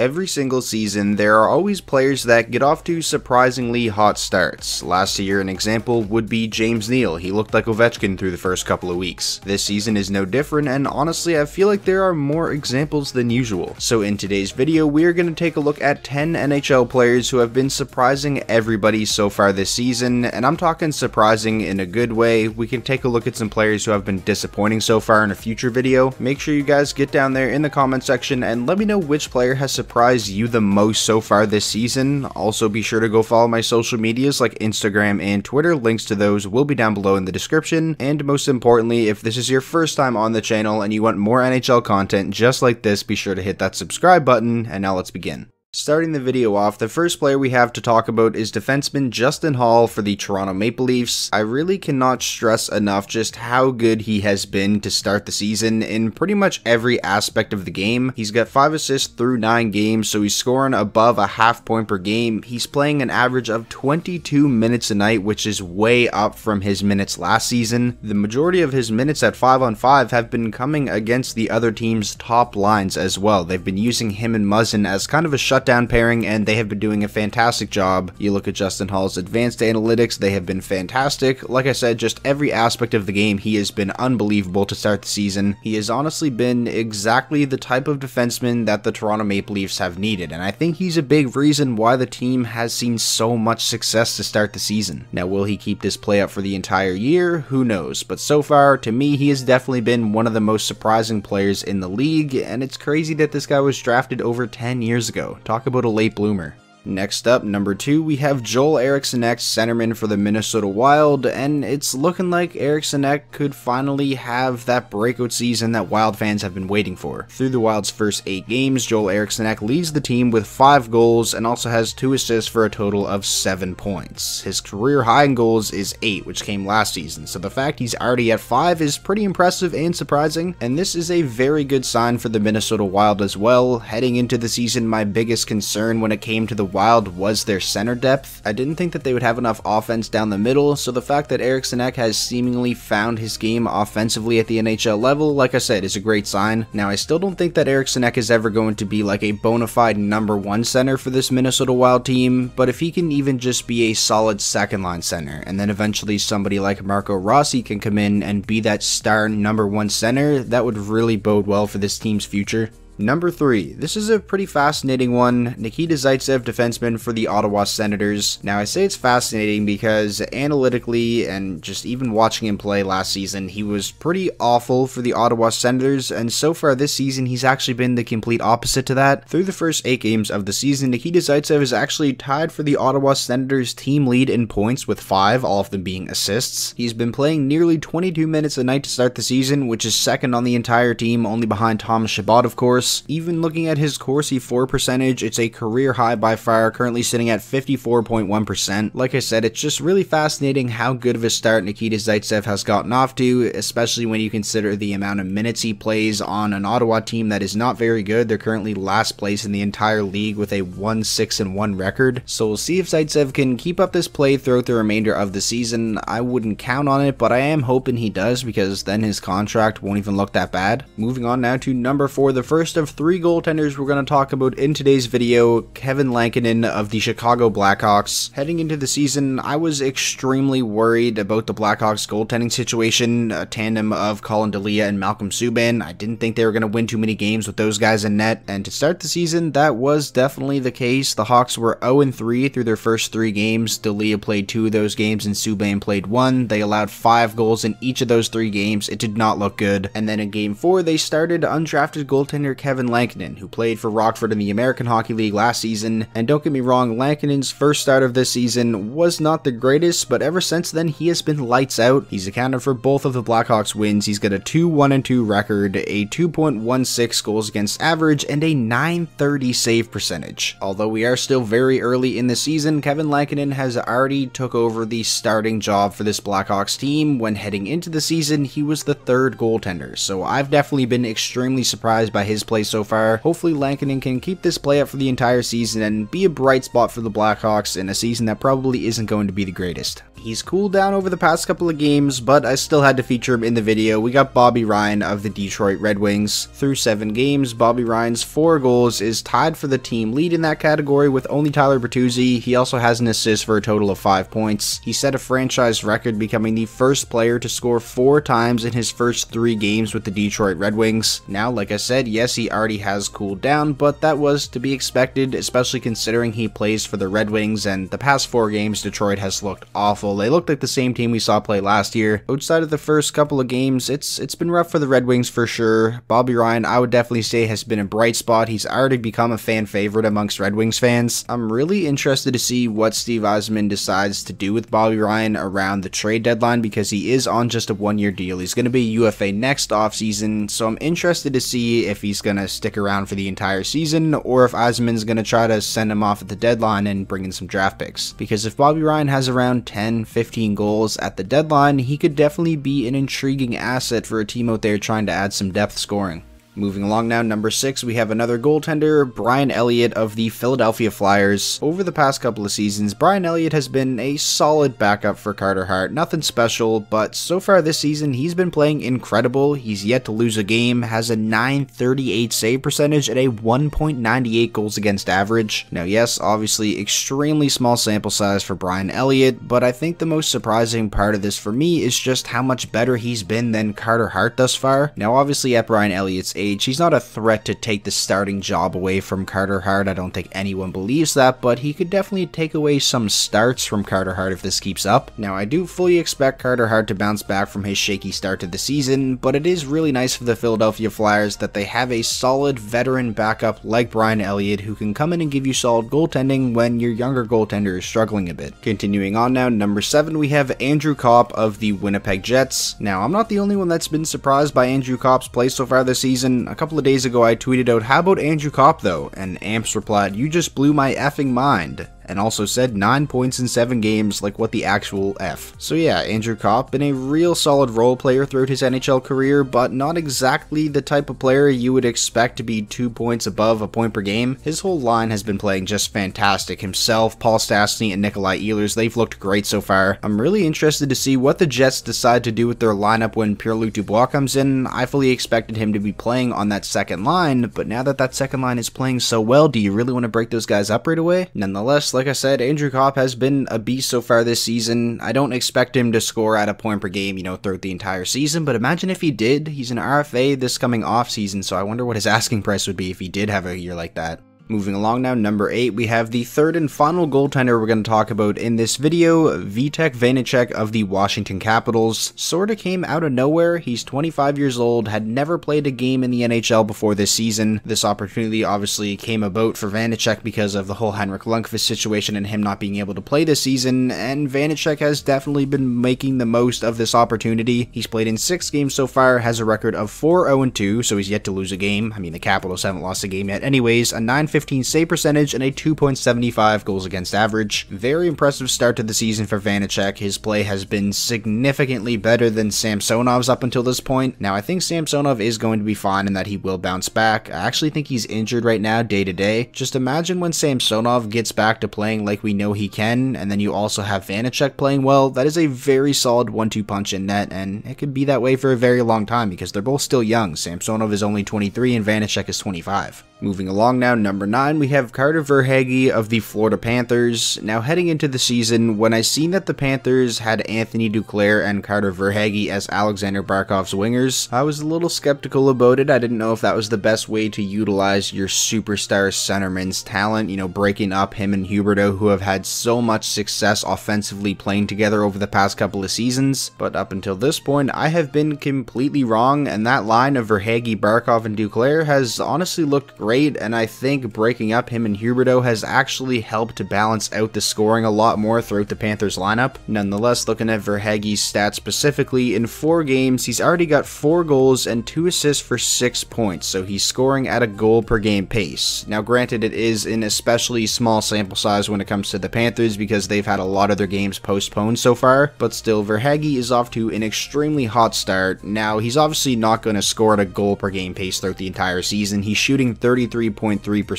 Every single season, there are always players that get off to surprisingly hot starts. Last year, an example would be James Neal. He looked like Ovechkin through the first couple of weeks. This season is no different, and honestly, I feel like there are more examples than usual. So in today's video, we are going to take a look at 10 NHL players who have been surprising everybody so far this season, and I'm talking surprising in a good way. We can take a look at some players who have been disappointing so far in a future video. Make sure you guys get down there in the comment section and let me know which player has surprised you the most so far this season. Also, be sure to go follow my social medias like Instagram and Twitter. Links to those will be down below in the description. And most importantly, if this is your first time on the channel and you want more NHL content just like this, be sure to hit that subscribe button. And now let's begin. Starting the video off, the first player we have to talk about is defenseman Justin Holl for the Toronto Maple Leafs. I really cannot stress enough just how good he has been to start the season in pretty much every aspect of the game. He's got 5 assists through 9 games, so he's scoring above a half point per game. He's playing an average of 22 minutes a night, which is way up from his minutes last season. The majority of his minutes at 5-on-5 have been coming against the other team's top lines as well. They've been using him and Muzzin as kind of a shutdown pairing, and they have been doing a fantastic job. You look at Justin Holl's advanced analytics, they have been fantastic. Like I said, just every aspect of the game, he has been unbelievable to start the season. He has honestly been exactly the type of defenseman that the Toronto Maple Leafs have needed, and I think he's a big reason why the team has seen so much success to start the season. Now, will he keep this play up for the entire year? Who knows? But so far, to me, he has definitely been one of the most surprising players in the league, and it's crazy that this guy was drafted over 10 years ago. Talk about a late bloomer. Next up, number 2, we have Joel Eriksson, centerman for the Minnesota Wild, and it's looking like Eriksson could finally have that breakout season that Wild fans have been waiting for. Through the Wild's first 8 games, Joel Eriksson leads the team with 5 goals and also has 2 assists for a total of 7 points. His career high in goals is 8, which came last season, so the fact he's already at 5 is pretty impressive and surprising, and this is a very good sign for the Minnesota Wild as well. Heading into the season, my biggest concern when it came to the Wild was their center depth. I didn't think that they would have enough offense down the middle, so the fact that Eriksson has seemingly found his game offensively at the NHL level, like I said, is a great sign. Now, I still don't think that Eriksson is ever going to be like a bona fide number 1 center for this Minnesota Wild team, but if he can even just be a solid second line center, and then eventually somebody like Marco Rossi can come in and be that star number 1 center, that would really bode well for this team's future. Number 3, this is a pretty fascinating one. NIKITA ZAITSEV, defenseman for the Ottawa Senators. Now, I say it's fascinating because analytically and just even watching him play last season, he was pretty awful for the Ottawa Senators, and so far this season, he's actually been the complete opposite to that. Through the first 8 games of the season, NIKITA ZAITSEV is actually tied for the Ottawa Senators team lead in points with 5, all of them being assists. He's been playing nearly 22 minutes a night to start the season, which is second on the entire team, only behind Thomas Chabot, of course. Even looking at his Corsi for percentage, it's a career high by far, currently sitting at 54.1%. Like I said, it's just really fascinating how good of a start NIKITA ZAITSEV has gotten off to, especially when you consider the amount of minutes he plays on an Ottawa team that is not very good. They're currently last place in the entire league with a 1-6-1 record. So we'll see if ZAITSEV can keep up this play throughout the remainder of the season. I wouldn't count on it, but I am hoping he does, because then his contract won't even look that bad. Moving on now to number 4, the first of 3 goaltenders we're going to talk about in today's video, Kevin Lankinen of the Chicago Blackhawks. Heading into the season, I was extremely worried about the Blackhawks goaltending situation, a tandem of Colin Delia and Malcolm Subban. I didn't think they were going to win too many games with those guys in net, and to start the season, that was definitely the case. The Hawks were 0-3 through their first 3 games. Delia played 2 of those games and Subban played 1. They allowed 5 goals in each of those 3 games. It did not look good. And then in game 4, they started undrafted goaltender Kevin Lankinen, who played for Rockford in the American Hockey League last season. And don't get me wrong, Lankinen's first start of this season was not the greatest, but ever since then he has been lights out. He's accounted for both of the Blackhawks wins. He's got a 2-1-2 record, a 2.16 goals against average, and a 930 save percentage. Although we are still very early in the season, Kevin Lankinen has already took over the starting job for this Blackhawks team. When heading into the season, he was the 3rd goaltender, so I've definitely been extremely surprised by his play so far. Hopefully Lankinen can keep this play up for the entire season and be a bright spot for the Blackhawks in a season that probably isn't going to be the greatest. He's cooled down over the past couple of games, but I still had to feature him in the video. We got Bobby Ryan of the Detroit Red Wings. Through 7 games, Bobby Ryan's 4 goals is tied for the team lead in that category with only Tyler Bertuzzi. He also has an assist for a total of 5 points. He set a franchise record, becoming the first player to score 4 times in his first 3 games with the Detroit Red Wings. Now, like I said, yes, he already has cooled down, but that was to be expected, especially considering he plays for the Red Wings, and the past 4 games, Detroit has looked awful. They looked like the same team we saw play last year. Outside of the first couple of games, it's been rough for the Red Wings for sure. Bobby Ryan, I would definitely say, has been a bright spot. He's already become a fan favorite amongst Red Wings fans. I'm really interested to see what Steve Yzerman decides to do with Bobby Ryan around the trade deadline, because he is on just a 1-year deal. He's going to be UFA next offseason, so I'm interested to see if he's going to stick around for the entire season, or if Yzerman's going to try to send him off at the deadline and bring in some draft picks. Because if Bobby Ryan has around 10-15 goals at the deadline, he could definitely be an intriguing asset for a team out there trying to add some depth scoring. Moving along now, number 6, we have another goaltender, Brian Elliott of the Philadelphia Flyers. Over the past couple of seasons, Brian Elliott has been a solid backup for Carter Hart. Nothing special, but so far this season, he's been playing incredible. He's yet to lose a game, has a .938 save percentage, and a 1.98 goals against average. Now, yes, obviously extremely small sample size for Brian Elliott, but I think the most surprising part of this for me is just how much better he's been than Carter Hart thus far. Now, obviously at Brian Elliott's age, he's not a threat to take the starting job away from Carter Hart. I don't think anyone believes that, but he could definitely take away some starts from Carter Hart if this keeps up. Now, I do fully expect Carter Hart to bounce back from his shaky start to the season, but it is really nice for the Philadelphia Flyers that they have a solid veteran backup like Brian Elliott who can come in and give you solid goaltending when your younger goaltender is struggling a bit. Continuing on now, number 7, we have Andrew Copp of the Winnipeg Jets. Now, I'm not the only one that's been surprised by Andrew Copp's play so far this season. A couple of days ago, I tweeted out, "How about Andrew Copp though?" And Amps replied, "You just blew my effing mind." And also said 9 points in 7 games, like what the actual F. So yeah, Andrew Copp been a real solid role player throughout his NHL career, but not exactly the type of player you would expect to be 2 points above a point per game. His whole line has been playing just fantastic. Himself, Paul Stastny, and Nikolai Ehlers, they've looked great so far. I'm really interested to see what the Jets decide to do with their lineup when Pierre-Luc Dubois comes in. I fully expected him to be playing on that second line, but now that that second line is playing so well, do you really want to break those guys up right away? Nonetheless, like I said, Andrew Copp has been a beast so far this season. I don't expect him to score at a point per game, throughout the entire season, but imagine if he did. He's an RFA this coming off season, so I wonder what his asking price would be if he did have a year like that. Moving along now, number 8, we have the third and final goaltender we're going to talk about in this video, Vitek Vanecek of the Washington Capitals. Sorta came out of nowhere. He's 25 years old, had never played a game in the NHL before this season. This opportunity obviously came about for Vanecek because of the whole Henrik Lundqvist situation and him not being able to play this season, and Vanecek has definitely been making the most of this opportunity. He's played in 6 games so far, has a record of 4-0-2, so he's yet to lose a game. I mean, the Capitals haven't lost a game yet anyways, a .915 save percentage and a 2.75 goals against average. Very impressive start to the season for Vanecek. His play has been significantly better than Samsonov's up until this point. Now, I think Samsonov is going to be fine and that he will bounce back. I actually think he's injured right now day to day. Just imagine when Samsonov gets back to playing like we know he can, and then you also have Vanecek playing well. That is a very solid 1-2 punch in net, and it could be that way for a very long time because they're both still young. Samsonov is only 23 and Vanecek is 25. Moving along now, number 9, we have Carter Verhaeghe of the Florida Panthers. Now, heading into the season, when I seen that the Panthers had Anthony Duclair and Carter Verhaeghe as Alexander Barkov's wingers, I was a little skeptical about it. I didn't know if that was the best way to utilize your superstar centerman's talent, breaking up him and Huberdeau, who have had so much success offensively playing together over the past couple of seasons. But up until this point, I have been completely wrong, and that line of Verhaeghe, Barkov, and Duclair has honestly looked great. And I think breaking up him and Huberdeau has actually helped to balance out the scoring a lot more throughout the Panthers lineup. Nonetheless, looking at Verhaeghe's stats specifically, in 4 games, he's already got 4 goals and 2 assists for 6 points, so he's scoring at a goal per game pace. Now, granted, it is an especially small sample size when it comes to the Panthers because they've had a lot of their games postponed so far, but still, Verhaeghe is off to an extremely hot start. Now, he's obviously not going to score at a goal per game pace throughout the entire season. He's shooting 33.3%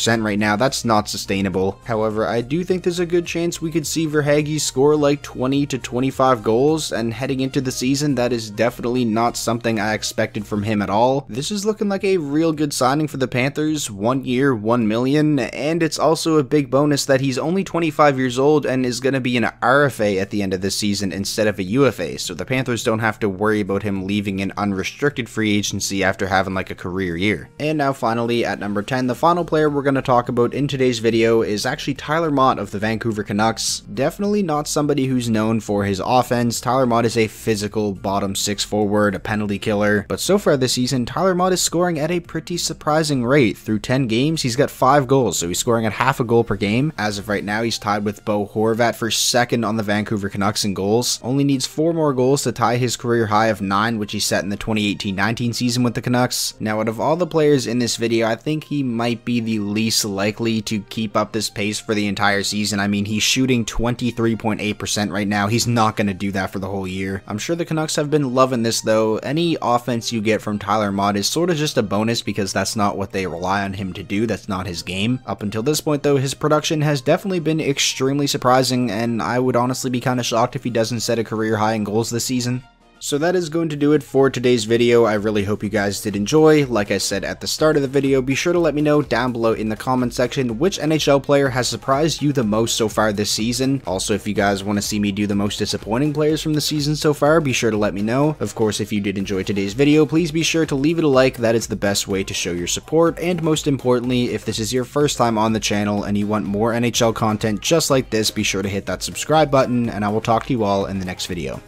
50% right now. That's not sustainable. However, I do think there's a good chance we could see VERHAEGHE score like 20 to 25 goals, and heading into the season, that is definitely not something I expected from him at all. This is looking like a real good signing for the Panthers. 1 year, $1 million, and it's also a big bonus that he's only 25 years old and is going to be an RFA at the end of this season instead of a UFA, so the Panthers don't have to worry about him leaving in unrestricted free agency after having like a career year. And now finally, at number 10, the final player we're going to talk about in today's video is actually Tyler Motte of the Vancouver Canucks. Definitely not somebody who's known for his offense. Tyler Motte is a physical bottom six forward, a penalty killer, but so far this season, Tyler Motte is scoring at a pretty surprising rate. Through 10 games, he's got 5 goals, so he's scoring at half a goal per game. As of right now, he's tied with Bo Horvat for second on the Vancouver Canucks in goals. Only needs 4 more goals to tie his career high of 9, which he set in the 2018-19 season with the Canucks. Now, out of all the players in this video, I think he might be the least likely to keep up this pace for the entire season. I mean, he's shooting 23.8% right now. He's not going to do that for the whole year. I'm sure the Canucks have been loving this though. Any offense you get from Tyler Motte is sort of just a bonus because that's not what they rely on him to do. That's not his game. Up until this point though, his production has definitely been extremely surprising, and I would honestly be kind of shocked if he doesn't set a career high in goals this season. So that is going to do it for today's video. I really hope you guys did enjoy. Like I said at the start of the video, be sure to let me know down below in the comment section which NHL player has surprised you the most so far this season. Also, if you guys want to see me do the most disappointing players from the season so far, be sure to let me know. Of course, if you did enjoy today's video, please be sure to leave it a like. That is the best way to show your support. And most importantly, if this is your first time on the channel and you want more NHL content just like this, be sure to hit that subscribe button, and I will talk to you all in the next video.